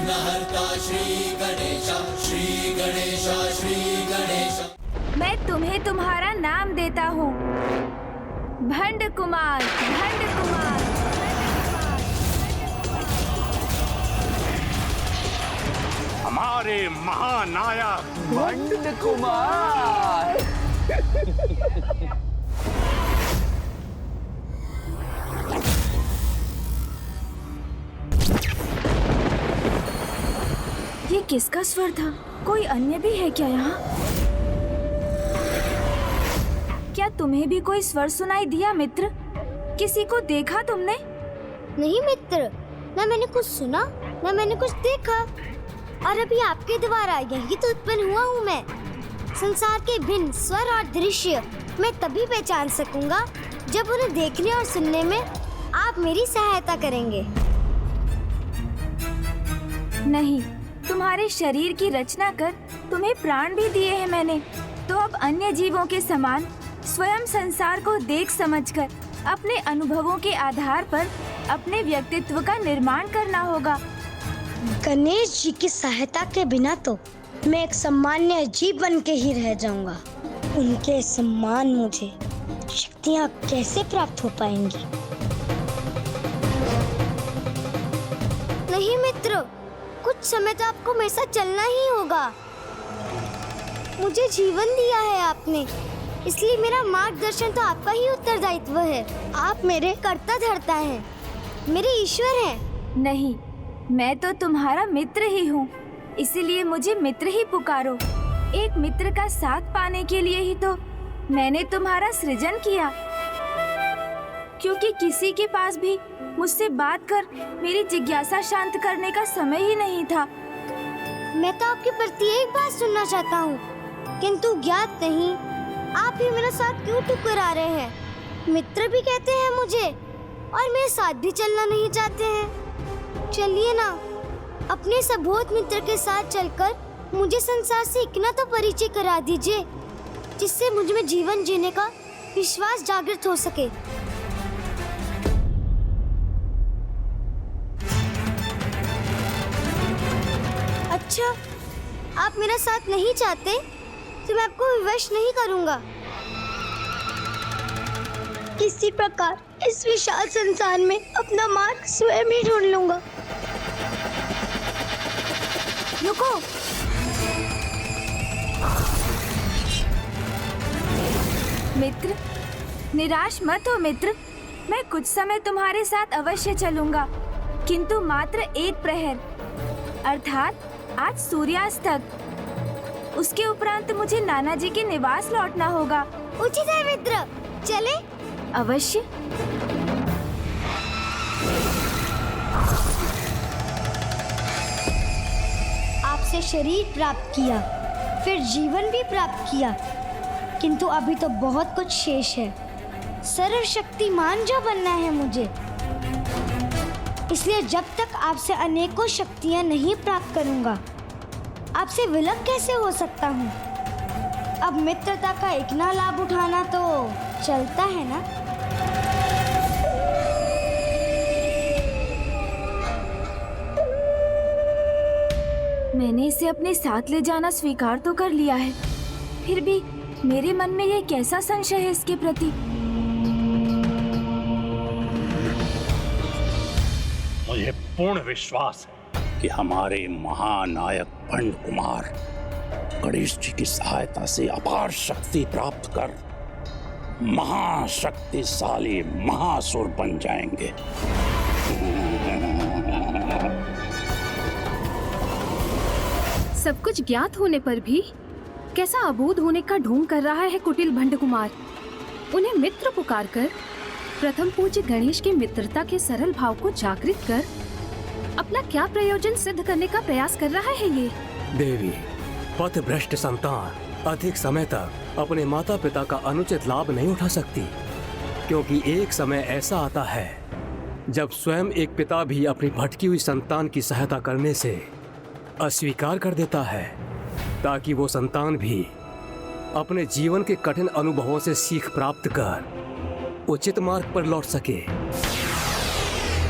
विघ्नहर्ता श्री गणेश, श्री गणेश, श्री गणेश। मैं तुम्हें तुम्हारा नाम देता हूँ, भंड कुमार, भंड कुमार। हमारे महानायक भंड कुमार। ये किसका स्वर था? कोई अन्य भी है क्या यहाँ? क्या तुम्हें भी कोई स्वर सुनाई दिया मित्र? किसी को देखा तुमने? नहीं मित्र, न मैंने कुछ सुना न मैंने कुछ देखा, और अभी आपके द्वारा यही तो उत्पन्न हुआ हूँ मैं। संसार के भिन्न स्वर और दृश्य मैं तभी पहचान सकूंगा जब उन्हें देखने और सुनने में आप मेरी सहायता करेंगे। नहीं, तुम्हारे शरीर की रचना कर तुम्हें प्राण भी दिए हैं मैंने, तो अब अन्य जीवों के समान स्वयं संसार को देख समझकर अपने अनुभवों के आधार पर अपने व्यक्तित्व का निर्माण करना होगा। गणेश जी की सहायता के बिना तो मैं एक सामान्य जीव बन के ही रह जाऊंगा। उनके सम्मान मुझे शक्तियाँ कैसे प्राप्त हो पाएंगी? नहीं मित्रों, कुछ समय तो आपको मेरे साथ चलना ही होगा। मुझे जीवन दिया है आपने, इसलिए मेरा मार्गदर्शन तो आपका ही उत्तरदायित्व है। आप मेरे कर्ता धर्ता हैं, मेरे ईश्वर हैं। नहीं, मैं तो तुम्हारा मित्र ही हूँ, इसीलिए मुझे मित्र ही पुकारो। एक मित्र का साथ पाने के लिए ही तो मैंने तुम्हारा सृजन किया, क्योंकि किसी के पास भी मुझसे बात कर मेरी जिज्ञासा शांत करने का समय ही नहीं था। मैं तो आपकी प्रत्येक बात सुनना चाहता हूँ, किंतु ज्ञात नहीं आप ही मेरा साथ क्यों ठुकरा रहे हैं। मित्र भी कहते हैं मुझे, और मेरे साथ भी चलना नहीं चाहते हैं। चलिए ना, अपने सबोध मित्र के साथ चलकर मुझे संसार से इतना तो परिचय करा दीजिए, जिससे मुझ में जीवन जीने का विश्वास जागृत हो सके। अच्छा, आप मेरा साथ नहीं चाहते तो मैं आपको विवश नहीं करूंगा। किसी प्रकार इस विशाल संसार में अपना मार्ग स्वयं ही ढूंढ लूंगा। रुको, मित्र, निराश मत हो मित्र। मैं कुछ समय तुम्हारे साथ अवश्य चलूंगा, किंतु मात्र एक प्रहर, अर्थात आज सूर्यास्त तक। उसके उपरांत मुझे नाना जी के निवास लौटना होगा। उचित है मित्र, चले? अवश्य। आपसे शरीर प्राप्त किया, फिर जीवन भी प्राप्त किया, किंतु अभी तो बहुत कुछ शेष है। सर्वशक्तिमान जो बनना है मुझे, इसलिए जब तक आपसे अनेकों शक्तियां नहीं प्राप्त करूंगा, आपसे विलग कैसे हो सकता हूँ। अब मित्रता का इतना लाभ उठाना तो चलता है ना। मैंने इसे अपने साथ ले जाना स्वीकार तो कर लिया है, फिर भी मेरे मन में यह कैसा संशय है इसके प्रति। मुझे पूर्ण विश्वास है कि हमारे महानायक भंड कुमार गणेश जी की सहायता से अपार शक्ति प्राप्त कर महाशक्तिशाली महासुर बन जाएंगे। सब कुछ ज्ञात होने पर भी कैसा अबोध होने का ढोंग कर रहा है कुटिल भंड कुमार। उन्हें मित्र पुकार कर प्रथम पूज्य गणेश की मित्रता के सरल भाव को जागृत कर अपना क्या प्रयोजन सिद्ध करने का प्रयास कर रहा है ये। देवी, पथभ्रष्ट संतान अधिक समय तक अपने माता पिता का अनुचित लाभ नहीं उठा सकती, क्योंकि एक समय ऐसा आता है जब स्वयं एक पिता भी अपनी भटकी हुई संतान की सहायता करने से अस्वीकार कर देता है, ताकि वो संतान भी अपने जीवन के कठिन अनुभवों से सीख प्राप्त कर उचित मार्ग पर लौट सके।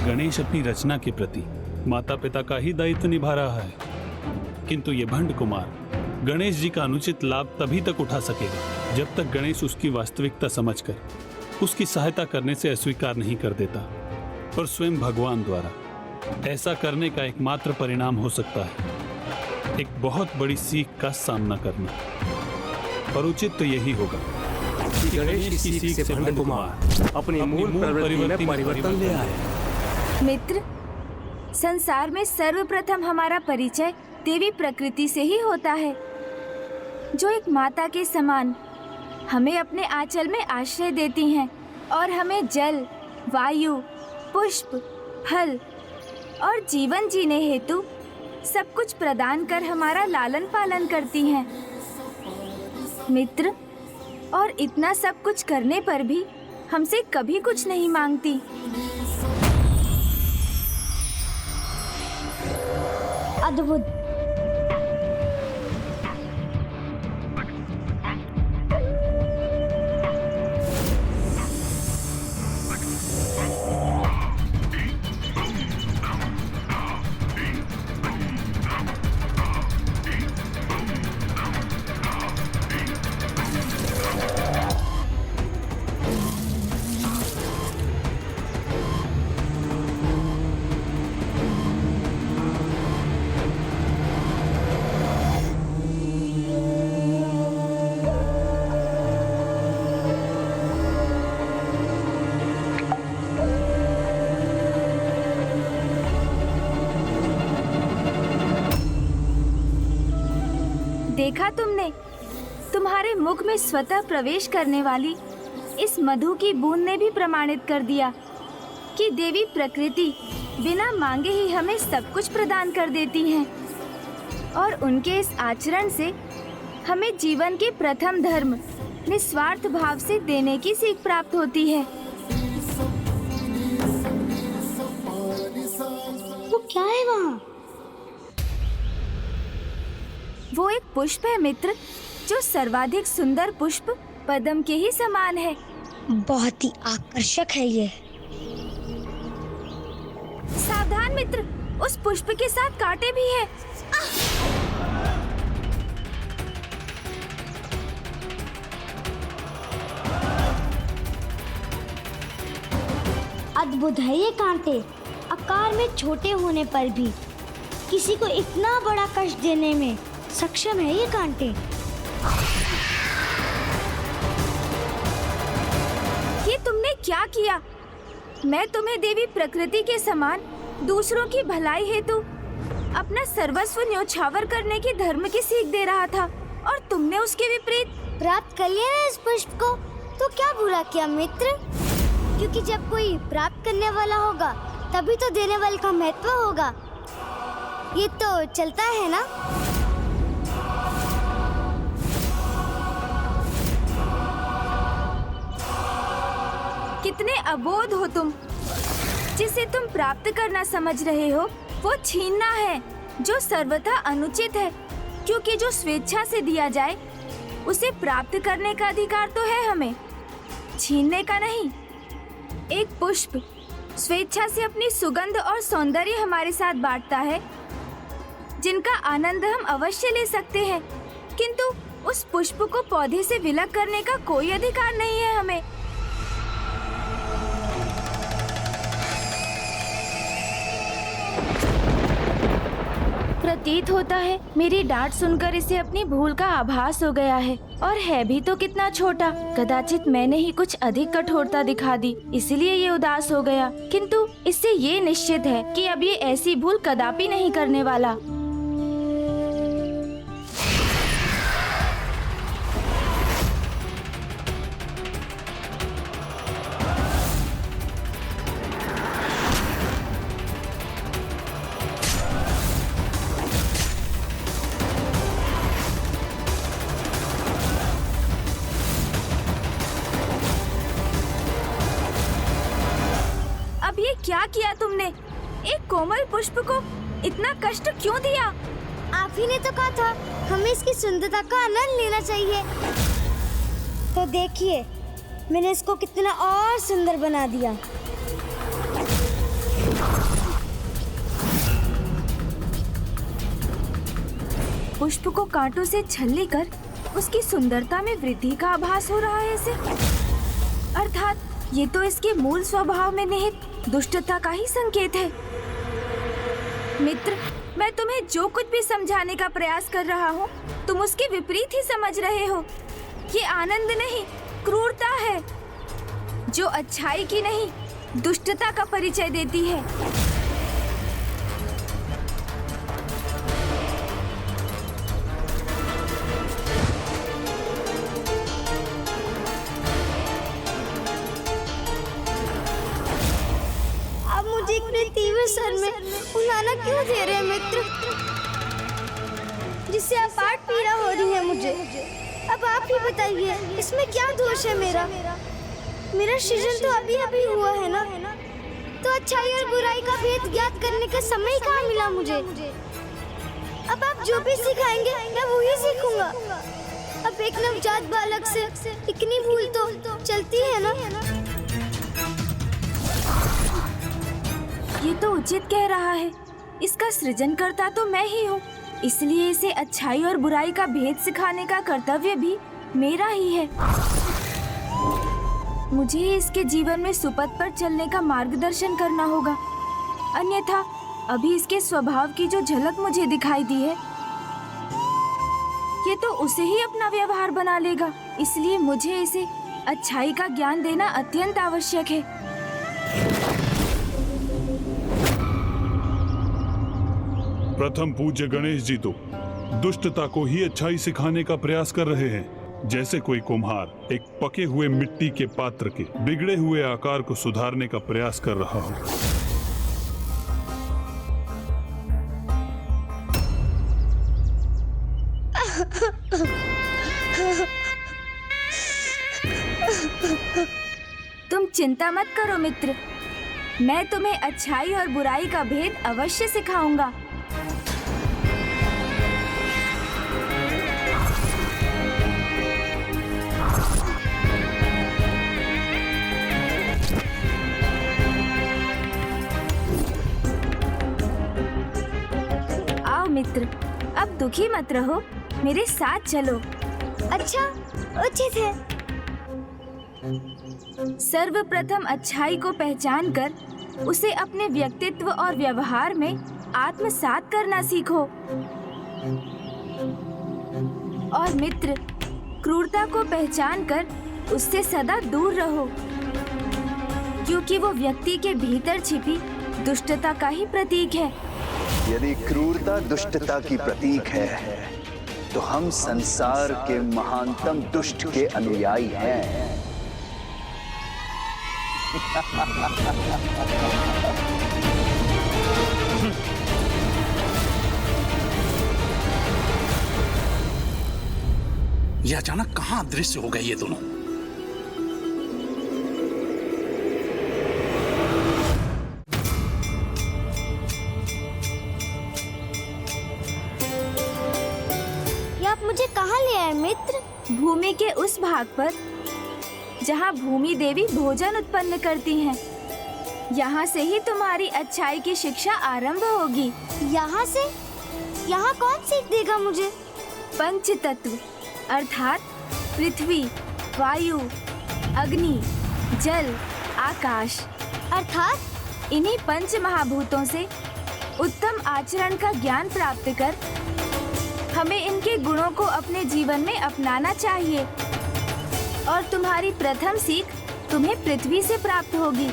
गणेश अपनी रचना के प्रति माता पिता का ही दायित्व निभा रहा है, किंतु ये भंड कुमार गणेश जी का अनुचित लाभ तभी तक उठा सकेगा जब तक गणेश उसकी वास्तविकता समझकर उसकी सहायता करने से अस्वीकार नहीं कर देता। और स्वयं भगवान द्वारा ऐसा करने का एकमात्र परिणाम हो सकता है एक बहुत बड़ी सीख का सामना करना। और उचित तो यही होगा कि गणेश की सीख से भंड कुमार अपनी मूल प्रवृत्ति में परिवर्तन ले आए। मित्र, संसार में सर्वप्रथम हमारा परिचय देवी प्रकृति से ही होता है, जो एक माता के समान हमें अपने आंचल में आश्रय देती हैं और हमें जल, वायु, पुष्प, फल और जीवन जीने हेतु सब कुछ प्रदान कर हमारा लालन पालन करती हैं। मित्र, और इतना सब कुछ करने पर भी हमसे कभी कुछ नहीं मांगती। अद्भुत। देखा तुमने, तुम्हारे मुख में स्वतः प्रवेश करने वाली इस मधु की बूंद ने भी प्रमाणित कर दिया कि देवी प्रकृति बिना मांगे ही हमें सब कुछ प्रदान कर देती हैं। और उनके इस आचरण से हमें जीवन के प्रथम धर्म निस्वार्थ भाव से देने की सीख प्राप्त होती है। वो क्या है वहाँ? वो एक पुष्प है मित्र, जो सर्वाधिक सुंदर पुष्प पद्म के ही समान है। बहुत ही आकर्षक है ये। सावधान मित्र, उस पुष्प के साथ कांटे भी है। अद्भुत है ये कांटे। आकार में छोटे होने पर भी किसी को इतना बड़ा कष्ट देने में सक्षम है ये कांटे। ये तुमने क्या किया? मैं तुम्हें देवी प्रकृति के समान दूसरों की भलाई हेतु अपना सर्वस्व न्योछावर करने की धर्म की सीख दे रहा था, और तुमने उसके विपरीत। प्राप्त कर लिया ना इस पुष्प को, तो क्या बुरा किया मित्र? क्योंकि जब कोई प्राप्त करने वाला होगा तभी तो देने वाले का महत्व होगा। ये तो चलता है ना। कितने अबोध हो तुम। जिसे तुम प्राप्त करना समझ रहे हो वो छीनना है, जो सर्वथा अनुचित है, क्योंकि जो स्वेच्छा से दिया जाए उसे प्राप्त करने का अधिकार तो है हमें, छीनने का नहीं। एक पुष्प स्वेच्छा से अपनी सुगंध और सौंदर्य हमारे साथ बांटता है, जिनका आनंद हम अवश्य ले सकते हैं, किंतु उस पुष्प को पौधे से विलग करने का कोई अधिकार नहीं है हमें। प्रतीत होता है मेरी डांट सुनकर इसे अपनी भूल का आभास हो गया है, और है भी तो कितना छोटा। कदाचित मैंने ही कुछ अधिक कठोरता दिखा दी, इसलिए ये उदास हो गया, किंतु इससे ये निश्चित है कि अब ये ऐसी भूल कदापि नहीं करने वाला। क्या किया तुमने? एक कोमल पुष्प को इतना कष्ट क्यों दिया? आप ही ने तो कहा था हमें इसकी सुंदरता का आनंद लेना चाहिए। तो देखिए मैंने इसको कितना और सुंदर बना दिया। पुष्प को कांटों से छलनी कर उसकी सुंदरता में वृद्धि का आभास हो रहा है इसे। अर्थात ये तो इसके मूल स्वभाव में निहित दुष्टता का ही संकेत है। मित्र, मैं तुम्हें जो कुछ भी समझाने का प्रयास कर रहा हूँ, तुम उसके विपरीत ही समझ रहे हो। ये आनंद नहीं, क्रूरता है, जो अच्छाई की नहीं, दुष्टता का परिचय देती है। आप मुझे इतने तीव्र सर में उलाना क्यों दे रहे हैं मित्र, जिससे अपार पीड़ा हो रही है मुझे। अब आप ही बताइए, इसमें क्या दोष है मेरा? मेरा सृजन तो अभी अभी हुआ है ना, तो अच्छाई और बुराई का भेद ज्ञात करने का समय कहाँ मिला मुझे? अब आप जो भी सिखाएंगे मैं वही सीखूंगा। अब एक नवजात बालक से इतनी भूल तो चलती है ना। ये तो उचित कह रहा है, इसका सृजनकर्ता तो मैं ही हूँ, इसलिए इसे अच्छाई और बुराई का भेद सिखाने का कर्तव्य भी मेरा ही है। मुझे इसके जीवन में सुपथ पर चलने का मार्गदर्शन करना होगा, अन्यथा अभी इसके स्वभाव की जो झलक मुझे दिखाई दी है, ये तो उसे ही अपना व्यवहार बना लेगा। इसलिए मुझे इसे अच्छाई का ज्ञान देना अत्यंत आवश्यक है। प्रथम पूज्य गणेश जी तो दुष्टता को ही अच्छाई सिखाने का प्रयास कर रहे हैं, जैसे कोई कुम्हार एक पके हुए मिट्टी के पात्र के बिगड़े हुए आकार को सुधारने का प्रयास कर रहा हो। तुम चिंता मत करो मित्र, मैं तुम्हें अच्छाई और बुराई का भेद अवश्य सिखाऊंगा। आओ मित्र, अब दुखी मत रहो, मेरे साथ चलो। अच्छा, उचित है। सर्वप्रथम अच्छाई को पहचान कर उसे अपने व्यक्तित्व और व्यवहार में आत्मसात करना सीखो। और मित्र, क्रूरता को पहचान कर उससे सदा दूर रहो, क्योंकि वो व्यक्ति के भीतर छिपी दुष्टता का ही प्रतीक है। यदि क्रूरता दुष्टता की प्रतीक है, तो हम संसार के महानतम दुष्ट के अनुयायी हैं। ये अचानक कहाँ अदृश्य हो गए ये दोनों? ये आप मुझे कहाँ ले आए मित्र? भूमि के उस भाग पर जहाँ भूमि देवी भोजन उत्पन्न करती हैं। यहाँ से ही तुम्हारी अच्छाई की शिक्षा आरंभ होगी। यहाँ से? यहाँ कौन सीख देगा मुझे? पंच तत्व अर्थात पृथ्वी, वायु, अग्नि, जल, आकाश, अर्थात इन्हीं पंच महाभूतों से उत्तम आचरण का ज्ञान प्राप्त कर हमें इनके गुणों को अपने जीवन में अपनाना चाहिए। और तुम्हारी प्रथम सीख तुम्हें पृथ्वी से प्राप्त होगी।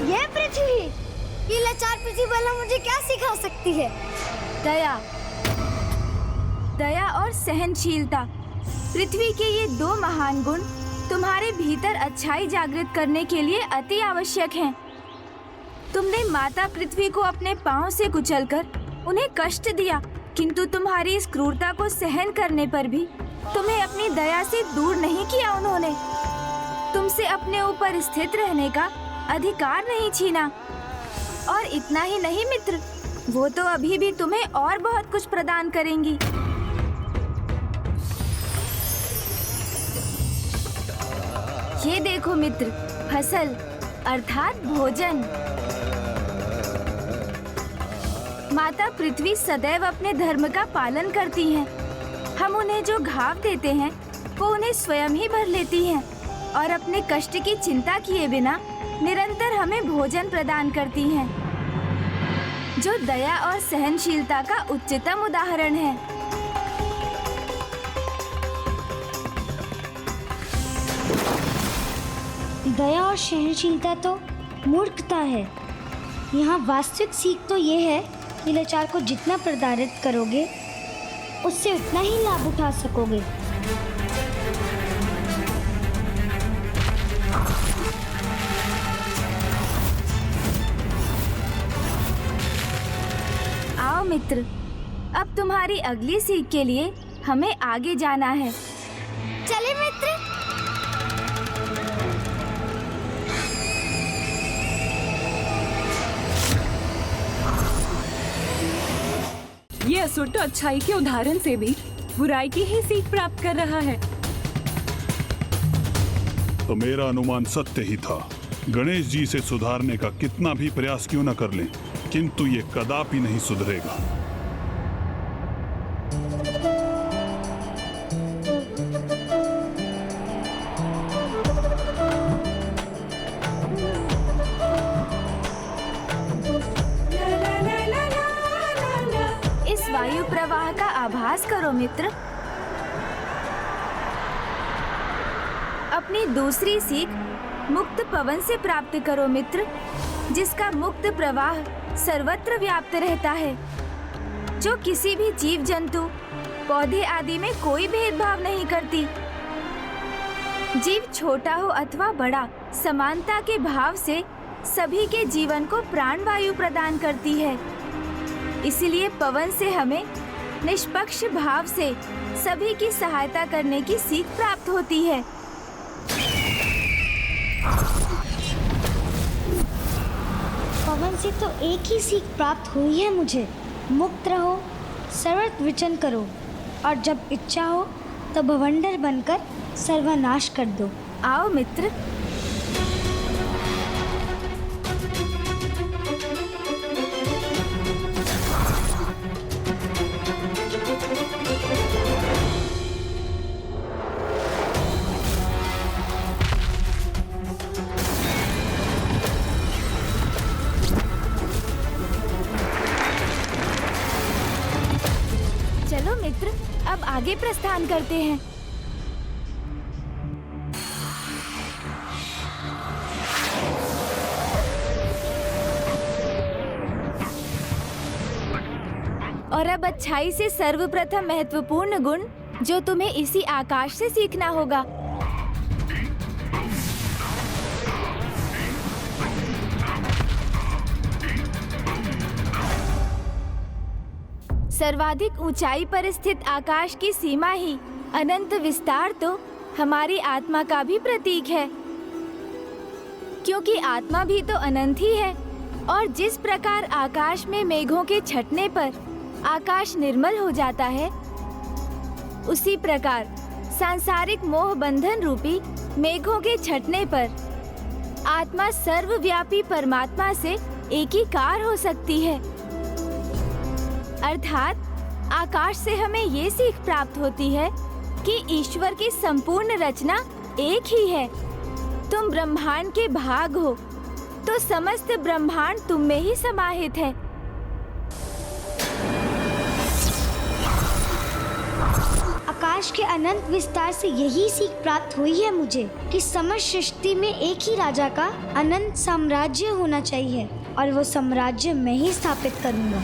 ये पृथ्वी, ये लाचार पृथ्वी वाला मुझे क्या सिखा सकती है? दया, दया और सहनशीलता, पृथ्वी के ये दो महान गुण तुम्हारे भीतर अच्छाई जागृत करने के लिए अति आवश्यक हैं। तुमने माता पृथ्वी को अपने पांव से कुचलकर उन्हें कष्ट दिया, किंतु तुम्हारी इस क्रूरता को सहन करने पर भी तुम्हें अपनी दया से दूर नहीं किया उन्होंने। तुमसे अपने ऊपर स्थित रहने का अधिकार नहीं छीना। और इतना ही नहीं मित्र, वो तो अभी भी तुम्हें और बहुत कुछ प्रदान करेंगी। ये देखो मित्र, फसल, अर्थात भोजन। माता पृथ्वी सदैव अपने धर्म का पालन करती हैं। हम उन्हें जो घाव देते हैं वो उन्हें स्वयं ही भर लेती हैं और अपने कष्ट की चिंता किए बिना निरंतर हमें भोजन प्रदान करती हैं, जो दया और सहनशीलता का उच्चतम उदाहरण है। दया और सहनशीलता तो मूर्खता है। यहाँ वास्तविक सीख तो ये है कि लाचार को जितना प्रताड़ित करोगे उससे उतना ही लाभ उठा सकोगे। आओ मित्र, अब तुम्हारी अगली सीख के लिए हमें आगे जाना है। चले मित्र। ये असुर तो अच्छाई के उदाहरण से भी बुराई की ही सीख प्राप्त कर रहा है। तो मेरा अनुमान सत्य ही था। गणेश जी से सुधारने का कितना भी प्रयास क्यों न कर लें, किंतु ये कदापि नहीं सुधरेगा। इस वायु प्रवाह का आभास करो मित्र। अपनी दूसरी सीख मुक्त पवन से प्राप्त करो मित्र, जिसका मुक्त प्रवाह सर्वत्र व्याप्त रहता है, जो किसी भी जीव जंतु पौधे आदि में कोई भेदभाव नहीं करती। जीव छोटा हो अथवा बड़ा, समानता के भाव से सभी के जीवन को प्राण वायु प्रदान करती है। इसलिए पवन से हमें निष्पक्ष भाव से सभी की सहायता करने की सीख प्राप्त होती है। पवन से तो एक ही सीख प्राप्त हुई है मुझे। मुक्त रहो, सर्वत्र विचरण करो और जब इच्छा हो तो भवंडर बनकर सर्वनाश कर दो। आओ मित्र। चलो मित्र, अब आगे प्रस्थान करते हैं। और अब अच्छाई से सर्वप्रथम महत्वपूर्ण गुण जो तुम्हें इसी आकाश से सीखना होगा। सर्वाधिक ऊंचाई पर स्थित आकाश की सीमा ही अनंत विस्तार तो हमारी आत्मा का भी प्रतीक है, क्योंकि आत्मा भी तो अनंत ही है। और जिस प्रकार आकाश में मेघों के छटने पर आकाश निर्मल हो जाता है, उसी प्रकार सांसारिक मोह बंधन रूपी मेघों के छटने पर आत्मा सर्वव्यापी परमात्मा से एकीकार हो सकती है। अर्थात आकाश से हमें ये सीख प्राप्त होती है कि ईश्वर की संपूर्ण रचना एक ही है। तुम ब्रह्मांड के भाग हो, तो समस्त ब्रह्मांड तुम में ही समाहित है। आकाश के अनंत विस्तार से यही सीख प्राप्त हुई है मुझे कि समस्त सृष्टि में एक ही राजा का अनंत साम्राज्य होना चाहिए और वो साम्राज्य मैं ही स्थापित करूंगा।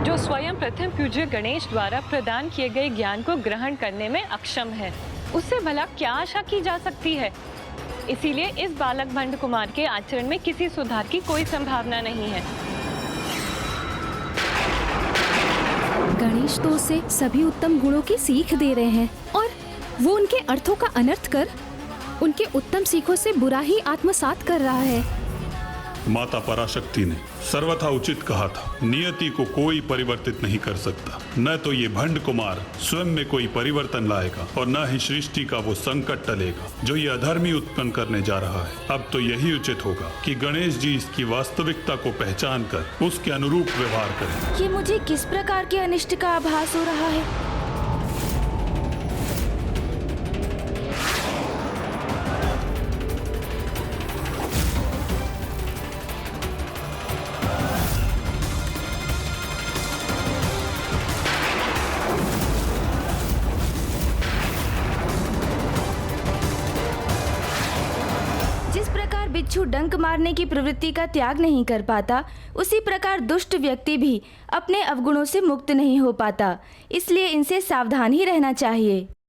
जो स्वयं प्रथम पूज्य गणेश द्वारा प्रदान किए गए ज्ञान को ग्रहण करने में अक्षम है, उससे भला क्या आशा की जा सकती है। इसीलिए इस बालक भंड कुमार के आचरण में किसी सुधार की कोई संभावना नहीं है। गणेश तो उसे सभी उत्तम गुणों की सीख दे रहे हैं और वो उनके अर्थों का अनर्थ कर उनके उत्तम सीखों से बुरा ही आत्मसात कर रहा है। माता पराशक्ति ने सर्वथा उचित कहा था, नियति को कोई परिवर्तित नहीं कर सकता। न तो ये भंड कुमार स्वयं में कोई परिवर्तन लाएगा और न ही सृष्टि का वो संकट टलेगा जो ये अधर्मी उत्पन्न करने जा रहा है। अब तो यही उचित होगा कि गणेश जी इसकी वास्तविकता को पहचान कर उसके अनुरूप व्यवहार करें। ये मुझे किस प्रकार के अनिष्ट का आभास हो रहा है? बिच्छू डंक मारने की प्रवृत्ति का त्याग नहीं कर पाता, उसी प्रकार दुष्ट व्यक्ति भी अपने अवगुणों से मुक्त नहीं हो पाता। इसलिए इनसे सावधान ही रहना चाहिए।